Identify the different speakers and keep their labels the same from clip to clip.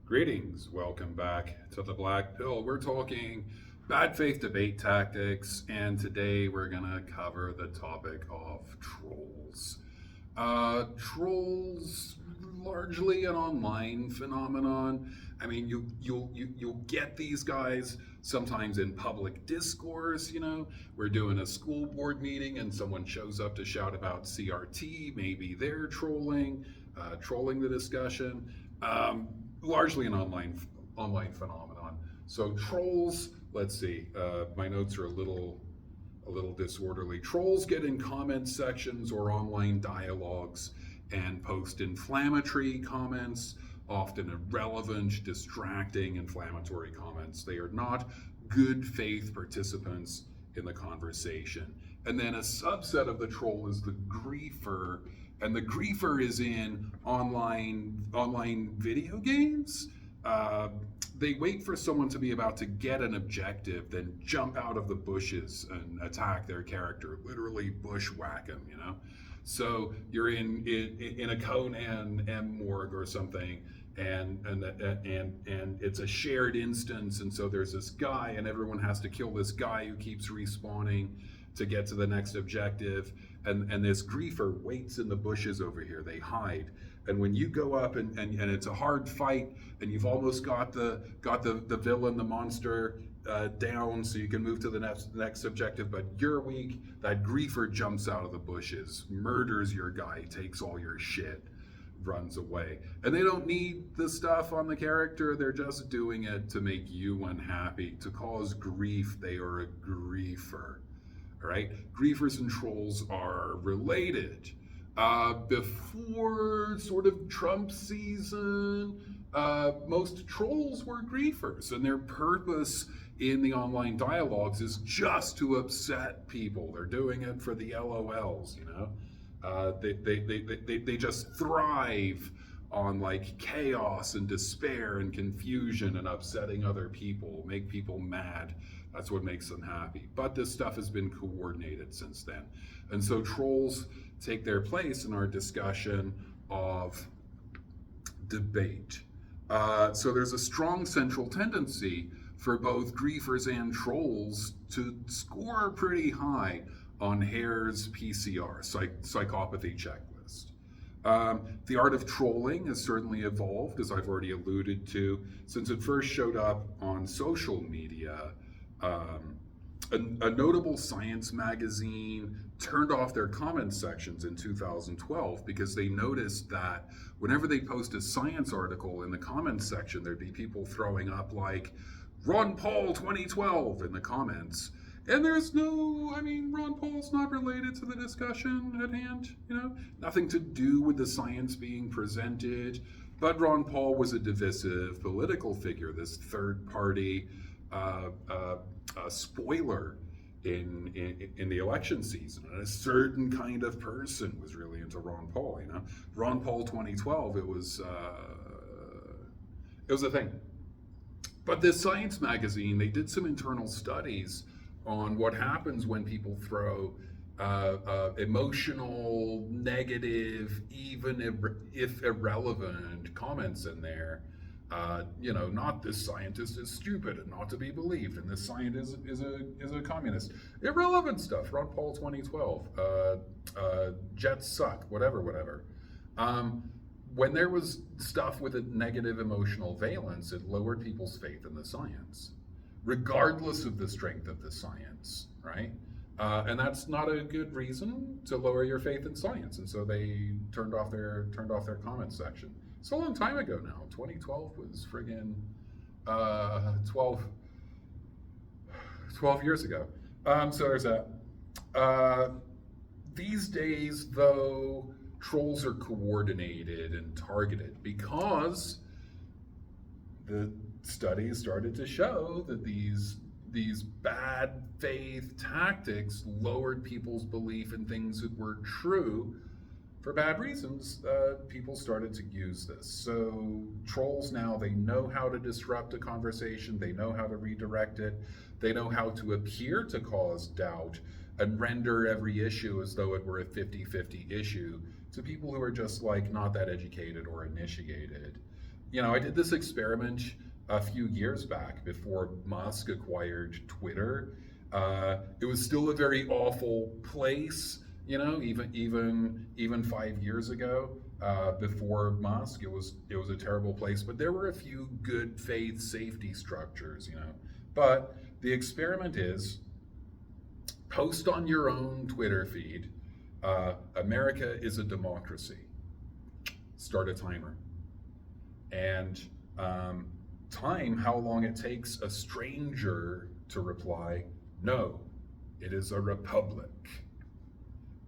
Speaker 1: Greetings, welcome back to the Black Pill. We're talking bad faith debate tactics, and today we're gonna cover the topic of trolls. Trolls, largely an online phenomenon. I mean, you'll get these guys sometimes in public discourse. We're doing a school board meeting, and someone shows up to shout about CRT. Maybe they're trolling the discussion. Largely an online phenomenon. So trolls. Let's see. My notes are a little disorderly. Trolls get in comment sections or online dialogues and post inflammatory comments, often irrelevant, distracting, inflammatory comments. They are not good faith participants in the conversation. And then a subset of the troll is the griefer, and the griefer is in online video games. They wait for someone to be about to get an objective, then jump out of the bushes and attack their character, literally bushwhack them. So you're in a Conan M morgue or something, and it's a shared instance, and so there's this guy, and everyone has to kill this guy who keeps respawning to get to the next objective, and this griefer waits in the bushes over here. They hide, and when you go up and it's a hard fight, and you've almost got the villain, the monster, down, so you can move to the next objective, but you're weak. That griefer jumps out of the bushes, murders your guy, takes all your shit, runs away. And they don't need the stuff on the character. They're just doing it to make you unhappy, to cause grief. They are a griefer. All right? Griefers and trolls are related. Before sort of Trump season, most trolls were griefers, and their purpose in the online dialogues is just to upset people. They're doing it for the LOLs. They just thrive on like chaos and despair and confusion and upsetting other people, make people mad. That's what makes them happy. But this stuff has been coordinated since then. And so trolls take their place in our discussion of debate. So there's a strong central tendency for both griefers and trolls to score pretty high on Hare's PCR, psychopathy checklist. The art of trolling has certainly evolved, as I've already alluded to, since it first showed up on social media. A notable science magazine turned off their comment sections in 2012 because they noticed that whenever they post a science article in the comments section, there'd be people throwing up like Ron Paul 2012 in the comments. And Ron Paul's not related to the discussion at hand, nothing to do with the science being presented. But Ron Paul was a divisive political figure, this third party spoiler in the election season. And a certain kind of person was really into Ron Paul, Ron Paul 2012, it was a thing. But this science magazine, they did some internal studies on what happens when people throw emotional, negative, even if irrelevant comments in there. Not this scientist is stupid and not to be believed, and this scientist is a communist. Irrelevant stuff. Ron Paul 2012. Jets suck. Whatever. When there was stuff with a negative emotional valence, it lowered people's faith in the science, regardless of the strength of the science, right? And that's not a good reason to lower your faith in science. And so they turned off their comment section. It's a long time ago now. 2012 was friggin' 12 years ago. So there's that. These days, though, trolls are coordinated and targeted because the studies started to show that these bad faith tactics lowered people's belief in things that were true for bad reasons. People started to use this. So trolls now, they know how to disrupt a conversation, they know how to redirect it, they know how to appear to cause doubt and render every issue as though it were a 50-50 issue to people who are just like not that educated or initiated. I did this experiment a few years back before Musk acquired Twitter. It was still a very awful place, even 5 years ago, before Musk, it was a terrible place. But there were a few good faith safety structures. But the experiment is post on your own Twitter feed. America is a democracy. Start a timer. And time how long it takes a stranger to reply, no, it is a republic.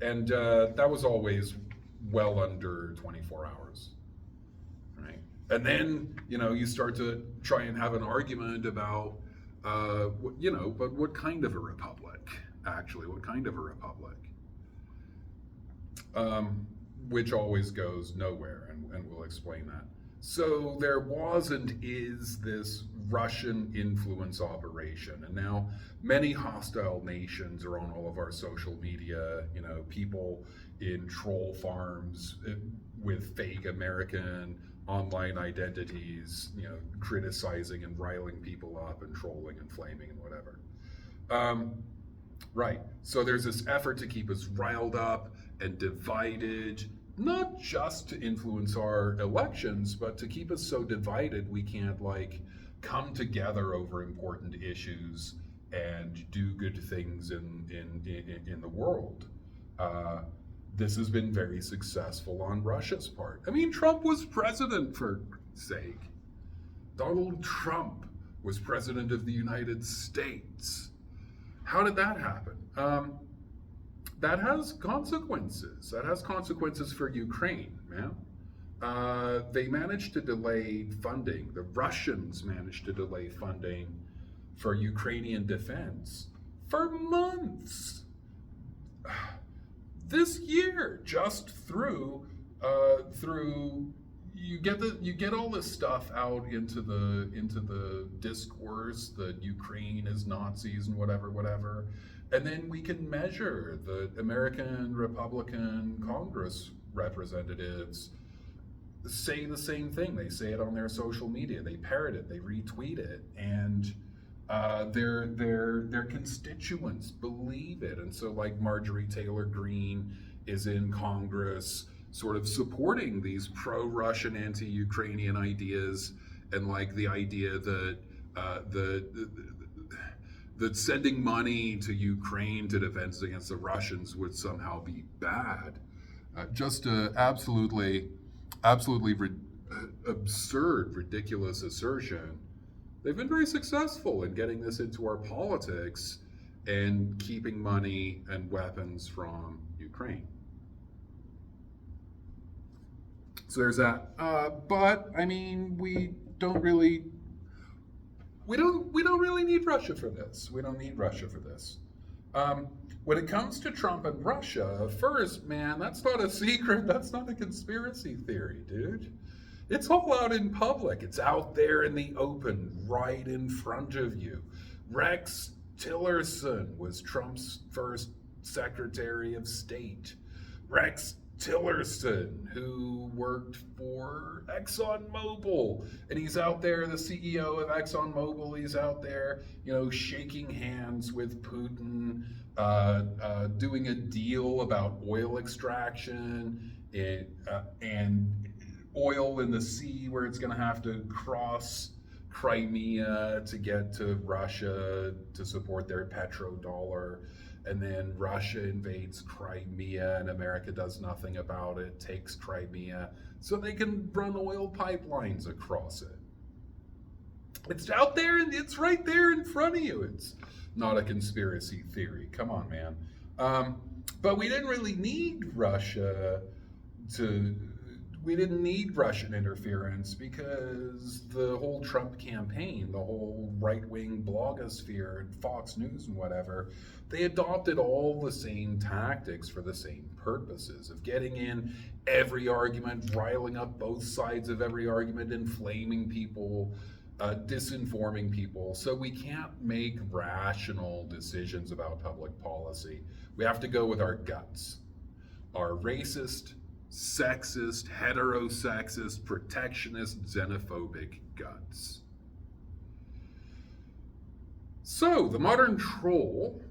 Speaker 1: And that was always well under 24 hours, right? And then, you start to try and have an argument about, but what kind of a republic, actually? What kind of a republic? Which always goes nowhere, and we'll explain that. So there was and is this Russian influence operation, and now many hostile nations are on all of our social media. People in troll farms with fake American online identities, criticizing and riling people up and trolling and flaming and whatever. Right. So there's this effort to keep us riled up and divided, not just to influence our elections, but to keep us so divided we can't come together over important issues and do good things in the world. This has been very successful on Russia's part. I mean, Trump was president, for sake. Donald Trump was president of the United States. How did that happen? That has consequences. That has consequences for Ukraine, man. They managed to delay funding. The Russians managed to delay funding for Ukrainian defense for months. This year, just through you get all this stuff out into the discourse that Ukraine is Nazis and whatever. And then we can measure the American Republican Congress representatives say the same thing. They say it on their social media. They parrot it. They retweet it, and their constituents believe it. And so, Marjorie Taylor Greene is in Congress, sort of supporting these pro-Russian, anti-Ukrainian ideas, and the idea that that sending money to Ukraine to defend against the Russians would somehow be bad. Just a absolutely absurd, ridiculous assertion. They've been very successful in getting this into our politics and keeping money and weapons from Ukraine. So there's that. But I mean, we don't really need Russia for this. We don't need Russia for this. When it comes to Trump and Russia, first, man, that's not a secret. That's not a conspiracy theory, dude. It's all out in public. It's out there in the open, right in front of you. Rex Tillerson was Trump's first Secretary of State. Rex Tillerson, who worked for ExxonMobil, and he's out there, the CEO of ExxonMobil, he's out there, shaking hands with Putin, doing a deal about oil extraction and oil in the sea where it's going to have to cross Crimea to get to Russia to support their petrodollar. And then Russia invades Crimea and America does nothing about it, takes Crimea, so they can run oil pipelines across it. It's out there and it's right there in front of you. It's not a conspiracy theory. Come on, man. But we didn't really need we didn't need Russian interference because the whole Trump campaign, the whole right-wing blogosphere and Fox News and whatever, they adopted all the same tactics for the same purposes of getting in every argument, riling up both sides of every argument, inflaming people, disinforming people. So we can't make rational decisions about public policy. We have to go with our guts. Our racist, sexist, heterosexist, protectionist, xenophobic guts. So, the modern troll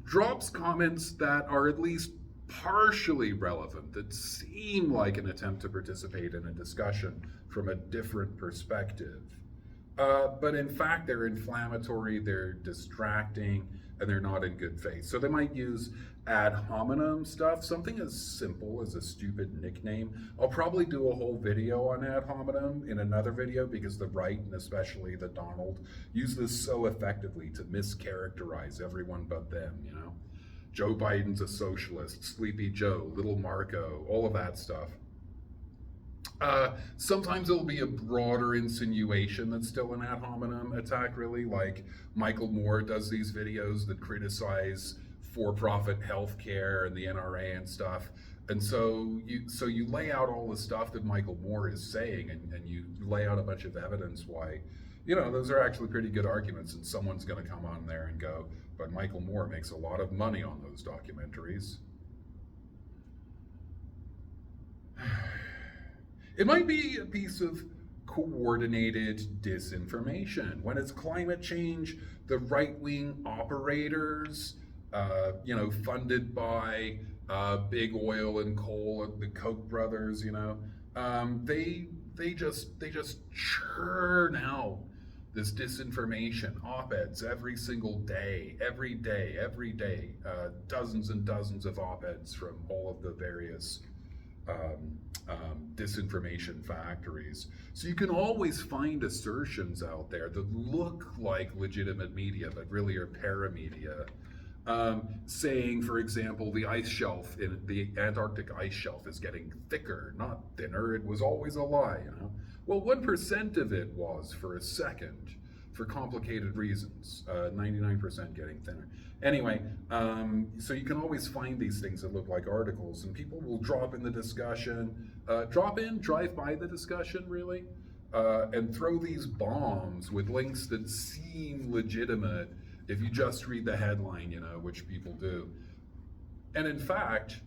Speaker 1: drops comments that are at least partially relevant, that seem like an attempt to participate in a discussion from a different perspective. But in fact, they're inflammatory, they're distracting, and they're not in good faith. So they might use ad hominem stuff, something as simple as a stupid nickname. I'll probably do a whole video on ad hominem in another video because the right, and especially the Donald, use this so effectively to mischaracterize everyone but them, you know? Joe Biden's a socialist, Sleepy Joe, Little Marco, all of that stuff. Sometimes it'll be a broader insinuation that's still an ad hominem attack, really, like Michael Moore does these videos that criticize for-profit healthcare and the NRA and stuff. And so you lay out all the stuff that Michael Moore is saying, and you lay out a bunch of evidence why, you know, those are actually pretty good arguments, and someone's going to come on there and go, but Michael Moore makes a lot of money on those documentaries. It might be a piece of coordinated disinformation. When it's climate change, the right-wing operators, funded by big oil and coal, the Koch brothers, they just churn out this disinformation, op-eds every single day, every day, dozens and dozens of op-eds from all of the various disinformation factories. So you can always find assertions out there that look like legitimate media, but really are paramedia. Saying, for example, the ice shelf in the Antarctic ice shelf is getting thicker, not thinner. It was always a lie, you know. Well, 1% of it was for a second, for complicated reasons. 99% getting thinner. Anyway, so you can always find these things that look like articles, and people will drop in the discussion, drive by the discussion, really, and throw these bombs with links that seem legitimate if you just read the headline, which people do. And in fact,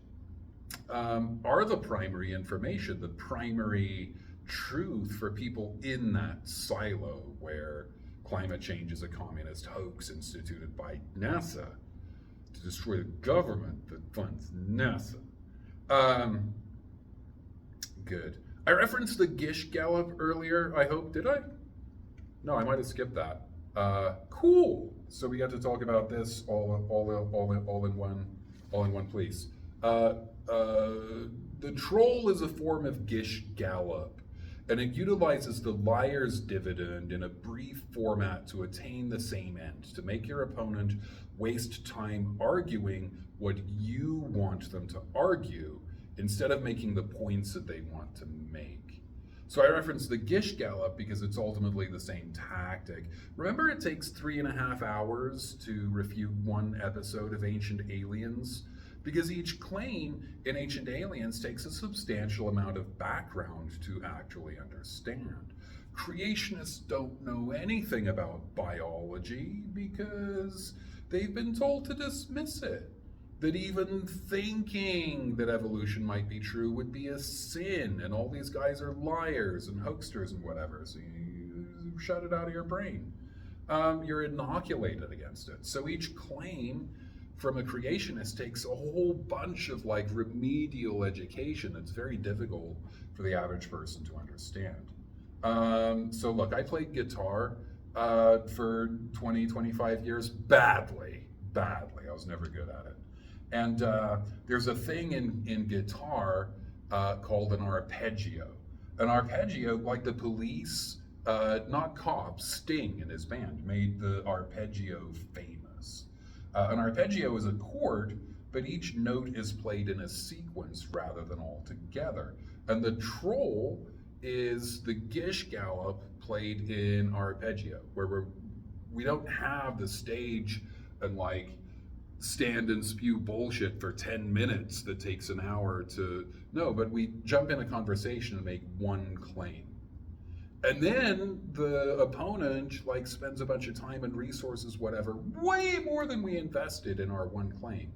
Speaker 1: are the primary information, the primary truth for people in that silo where climate change is a communist hoax instituted by NASA to destroy the government that funds NASA. Good. I referenced the Gish Gallop earlier, I hope. Did I? No, I might have skipped that. Cool. So we got to talk about this all in one place. The troll is a form of Gish Gallop, and it utilizes the liar's dividend in a brief format to attain the same end, to make your opponent waste time arguing what you want them to argue instead of making the points that they want to make. So I referenced the Gish Gallop because it's ultimately the same tactic. Remember, it takes 3.5 hours to refute one episode of Ancient Aliens? Because each claim in Ancient Aliens takes a substantial amount of background to actually understand. Creationists don't know anything about biology because they've been told to dismiss it. That even thinking that evolution might be true would be a sin, and all these guys are liars and hoaxsters and whatever, so you shut it out of your brain. You're inoculated against it. So each claim from a creationist takes a whole bunch of remedial education that's very difficult for the average person to understand. So look, I played guitar for 20, 25 years badly. I was never good at it. And there's a thing in guitar called an arpeggio. An arpeggio, like the Police, not Cops, Sting and his band made the arpeggio famous. An arpeggio is a chord, but each note is played in a sequence rather than all together. And the troll is the Gish Gallop played in arpeggio, where we don't have the stage and stand and spew bullshit for 10 minutes that takes an hour but we jump in a conversation and make one claim. And then the opponent spends a bunch of time and resources, whatever, way more than we invested in our one claim.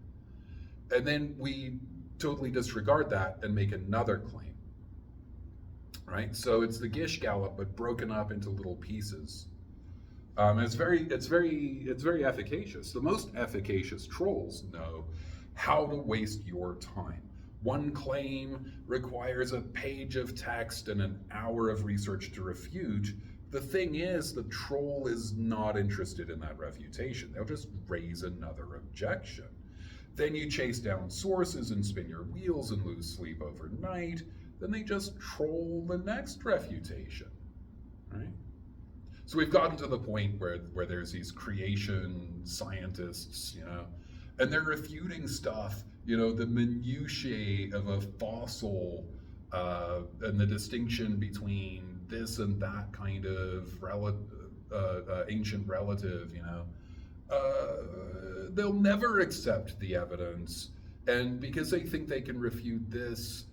Speaker 1: And then we totally disregard that and make another claim, right? So it's the Gish Gallop, but broken up into little pieces. It's very efficacious. The most efficacious trolls know how to waste your time. One claim requires a page of text and an hour of research to refute. The thing is, the troll is not interested in that refutation. They'll just raise another objection. Then you chase down sources and spin your wheels and lose sleep overnight. Then they just troll the next refutation, right? So we've gotten to the point where there's these creation scientists, and they're refuting stuff, the minutiae of a fossil, and the distinction between this and that kind of ancient relative, they'll never accept the evidence, and because they think they can refute this,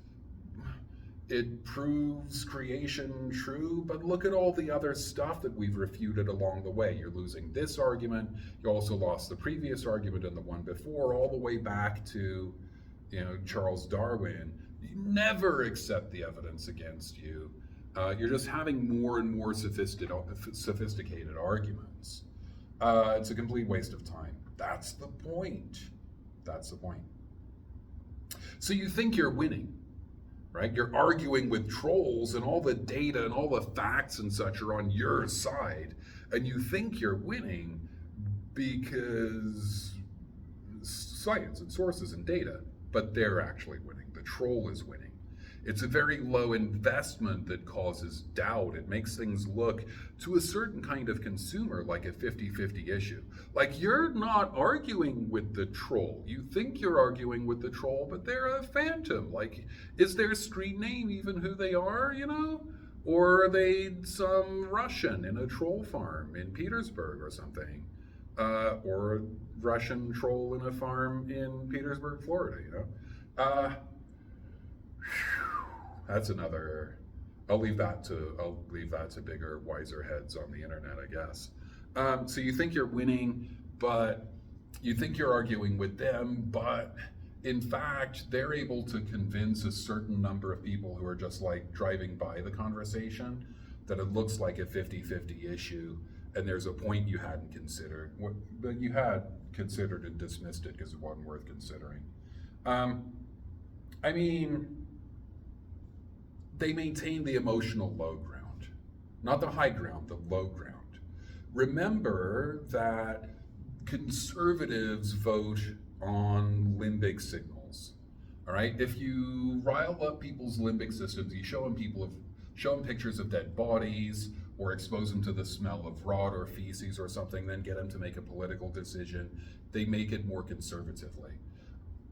Speaker 1: it proves creation true, but look at all the other stuff that we've refuted along the way. You're losing this argument, you also lost the previous argument and the one before, all the way back to, Charles Darwin. You never accept the evidence against you. You're just having more and more sophisticated arguments. It's a complete waste of time. That's the point. That's the point. So you think you're winning, right? You're arguing with trolls and all the data and all the facts and such are on your side. And you think you're winning because science and sources and data, but they're actually winning. The troll is winning. It's a very low investment that causes doubt. It makes things look to a certain kind of consumer like a 50-50 issue. Like, you're not arguing with the troll. You think you're arguing with the troll, but they're a phantom. Like, is their street name even who they are, Or are they some Russian in a troll farm in Petersburg or something? Or a Russian troll in a farm in Petersburg, Florida, That's another. I'll leave that to bigger, wiser heads on the internet, I guess. So you think you're winning, but you think you're arguing with them, but in fact, they're able to convince a certain number of people who are just like driving by the conversation that it looks like a 50-50 issue, and there's a point you hadn't considered, but you had considered and dismissed it because it wasn't worth considering. They maintain the emotional low ground, not the high ground, the low ground. Remember that conservatives vote on limbic signals, all right? If you rile up people's limbic systems, you show them pictures of dead bodies or expose them to the smell of rot or feces or something, then get them to make a political decision, they make it more conservatively.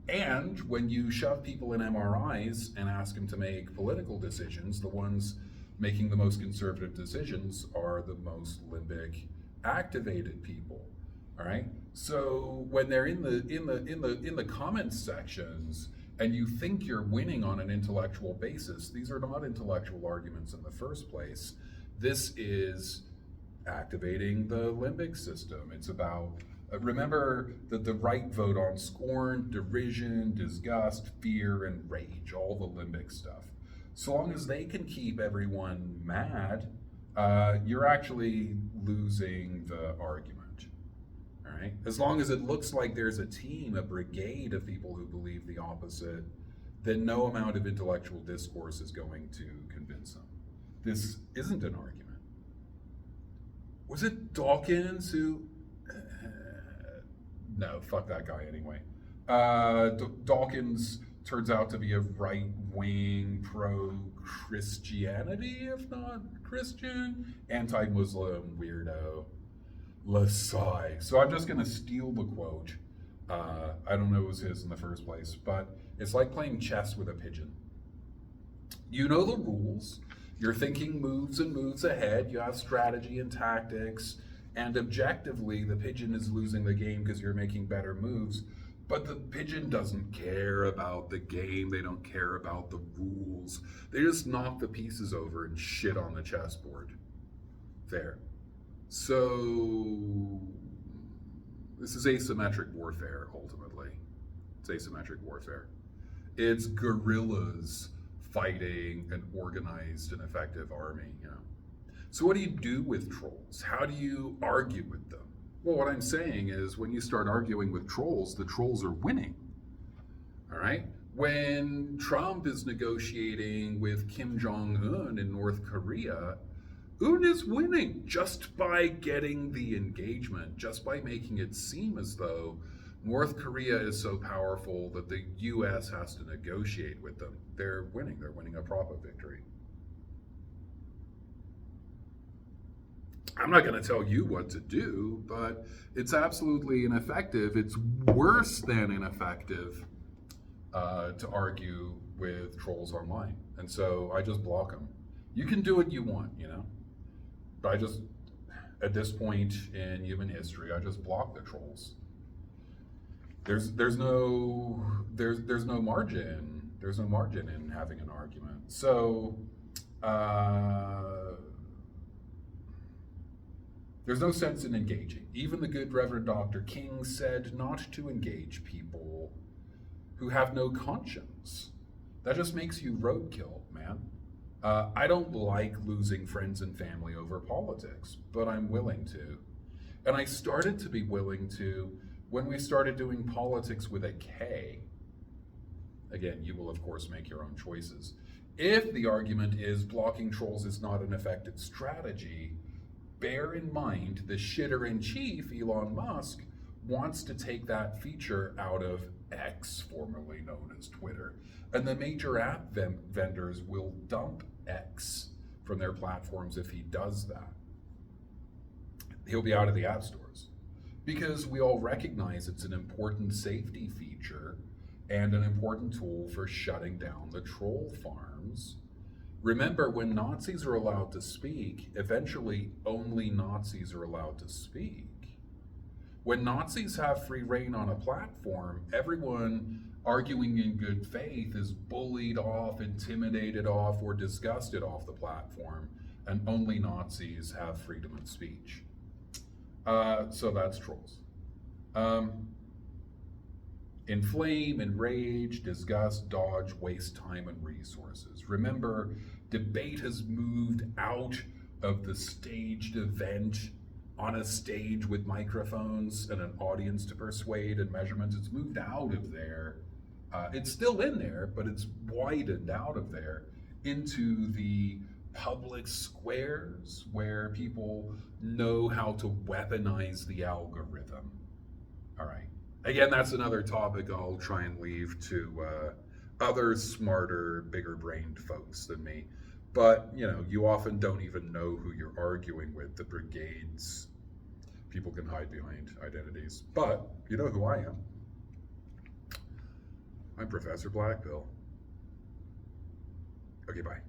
Speaker 1: And when you shove people in MRIs and ask them to make political decisions, the ones making the most conservative decisions are the most limbic activated people. All right. So when they're in the comments sections and you think you're winning on an intellectual basis, these are not intellectual arguments in the first place. This is activating the limbic system. It's about remember that the right vote on scorn, derision, disgust, fear, and rage, all the limbic stuff. So long as they can keep everyone mad, you're actually losing the argument, all right? As long as it looks like there's a team, a brigade of people who believe the opposite, then no amount of intellectual discourse is going to convince them. This isn't an argument. Was it Dawkins who... No, fuck that guy anyway. Dawkins turns out to be a right-wing, pro-Christianity, if not Christian, anti-Muslim weirdo, Lasai. So I'm just going to steal the quote. I don't know it was his in the first place, but it's like playing chess with a pigeon. You know the rules. You're thinking moves and moves ahead. You have strategy and tactics. And objectively, the pigeon is losing the game because you're making better moves. But the pigeon doesn't care about the game. They don't care about the rules. They just knock the pieces over and shit on the chessboard. There. So this is asymmetric warfare, ultimately. It's asymmetric warfare. It's guerrillas fighting an organized and effective army. So what do you do with trolls? How do you argue with them? Well, what I'm saying is when you start arguing with trolls, the trolls are winning. All right? When Trump is negotiating with Kim Jong-un in North Korea, Un is winning just by getting the engagement, just by making it seem as though North Korea is so powerful that the US has to negotiate with them. They're winning. They're winning a proper victory. I'm not going to tell you what to do, but it's absolutely ineffective. It's worse than ineffective to argue with trolls online. And so I just block them. You can do what you want, But I just, at this point in human history, I just block the trolls. There's no margin. There's no margin in having an argument. So there's no sense in engaging. Even the good Reverend Dr. King said not to engage people who have no conscience. That just makes you roadkill, man. I don't like losing friends and family over politics, but I'm willing to. And I started to be willing to when we started doing politics with a K. Again, you will of course make your own choices. If the argument is blocking trolls is not an effective strategy, bear in mind the shitter-in-chief, Elon Musk, wants to take that feature out of X, formerly known as Twitter. And the major app vendors will dump X from their platforms if he does that. He'll be out of the app stores because we all recognize it's an important safety feature and an important tool for shutting down the troll farms. Remember, when Nazis are allowed to speak, eventually only Nazis are allowed to speak. When Nazis have free reign on a platform, everyone arguing in good faith is bullied off, intimidated off, or disgusted off the platform, and only Nazis have freedom of speech. So that's trolls. Inflame, enrage, disgust, dodge, waste time and resources. Remember, debate has moved out of the staged event on a stage with microphones and an audience to persuade and measurements. It's moved out of there. It's still in there, but it's widened out of there into the public squares where people know how to weaponize the algorithm. All right. Again, that's another topic I'll try and leave to other smarter, bigger-brained folks than me. But, you often don't even know who you're arguing with. The brigades, people can hide behind identities. But you know who I am. I'm Professor Blackpill. Okay, bye.